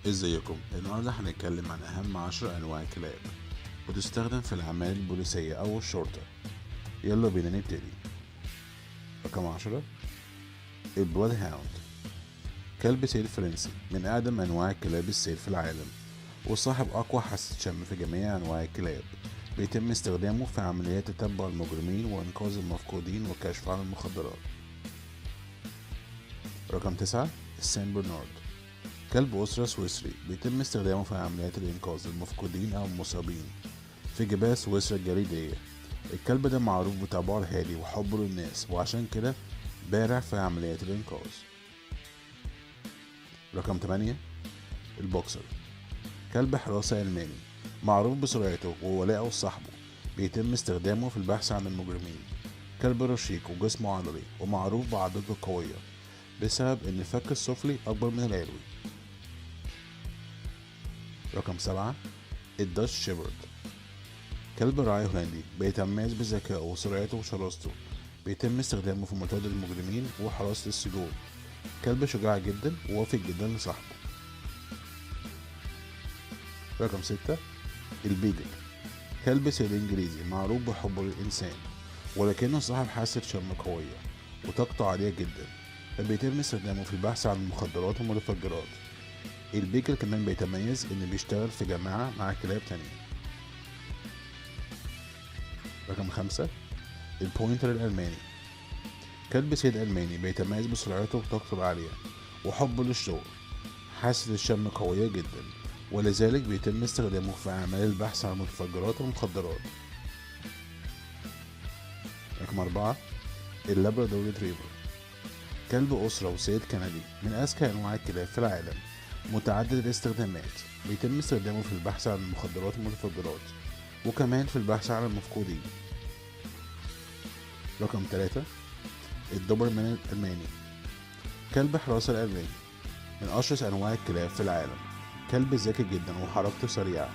ازيكم؟ النهارده هنتكلم عن اهم 10 انواع كلاب وتستخدم في الاعمال البوليسية او الشرطة. يلا بينا نبتدي. رقم 10، البلاد هاوند. كلب سير فرنسي من اقدم انواع كلاب السير في العالم، وصاحب اقوى حاسة شم في جميع انواع الكلاب. بيتم استخدامه في عمليات تتبع المجرمين وانقاذ المفقودين والكشف عن المخدرات. رقم 9، السان برنارد. كلب أسرة سويسري بيتم استخدامه في عمليات الإنقاذ المفقودين أو المصابين في جبال سويسرا الجليدية. الكلب ده معروف بطبعه الهادي وحبه للناس، وعشان كده بارع في عمليات الإنقاذ. رقم 8، البوكسر. كلب حراسة ألماني معروف بسرعته وولائه لصاحبه. بيتم استخدامه في البحث عن المجرمين. كلب رشيق وجسمه عضلي ومعروف بعضلته القوية بسبب إن الفك السفلي أكبر من العلوي. رقم 7، الداتش شيبرد. كلب راعي هولندي بيتميز بذكائه وسرعته وشراسته. بيتم استخدامه في مطارد المجرمين وحراسة السجون. كلب شجاع جدا ووافق جدا لصاحبه. رقم 6، البيجل. كلب سيد انجليزي معروف بحبه للإنسان، ولكنه صاحب حاسة شم قوية وطاقته عالية جدا، فبيتم استخدامه في البحث عن المخدرات والمتفجرات. البيجل كمان بيتميز إنه بيشتغل في جماعة مع كلاب تانية. رقم 5، البوينتر الألماني. كلب صيد ألماني بيتميز بسرعته وطاقته العالية وحبه للشغل. حاسة الشم قوية جدا، ولذلك بيتم استخدامه في أعمال البحث عن المتفجرات والمخدرات. رقم 4، اللابرادور ريتريفر. كلب أسرة وصيد كندي من أذكى أنواع الكلاب في العالم، متعدد الاستخدامات. بيتم استخدامه في البحث عن المخدرات والمتفجرات، وكمان في البحث عن المفقودين. رقم 3، الدوبرمان الألماني. كلب حراسة الألماني من أشرس أنواع الكلاب في العالم. كلب ذكي جدا وحركته سريعة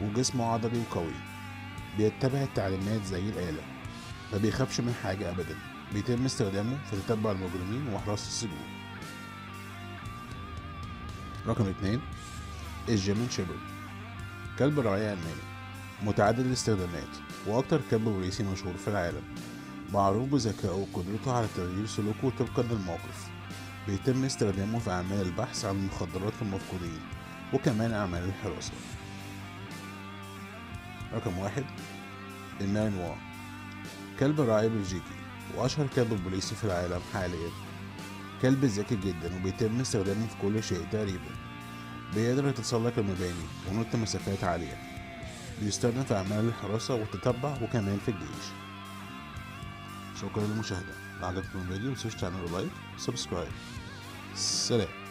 وجسمه عضلي وقوي. بيتبع التعليمات زي الآلة، ما بيخافش من حاجة أبدا. بيتم استخدامه في تتبع المجرمين وحراسة السجون. رقم 2، الجيرمان شيبرد. كلب رعاية ألماني متعدد الاستخدامات، وأكتر كلب بوليسي مشهور في العالم. معروف بذكائه وقدرته على تغيير سلوكه طبقا للموقف. بيتم استخدامه في أعمال البحث عن المخدرات والمفقودين، وكمان أعمال الحراسة. رقم 1، المالينوا. كلب راعي بلجيكي وأشهر كلب بوليسي في العالم حاليا. كلب ذكي جدا وبيتم استخدامه في كل شيء تقريبا. بيقدر يتسلق المباني ونط مسافات عالية. بيستخدم في أعمال الحراسة والتتبع وكمان في الجيش. شكرا للمشاهدة. لو عجبكم الفيديو متنسوش تعملوا لايك وسبسكرايب. سلام.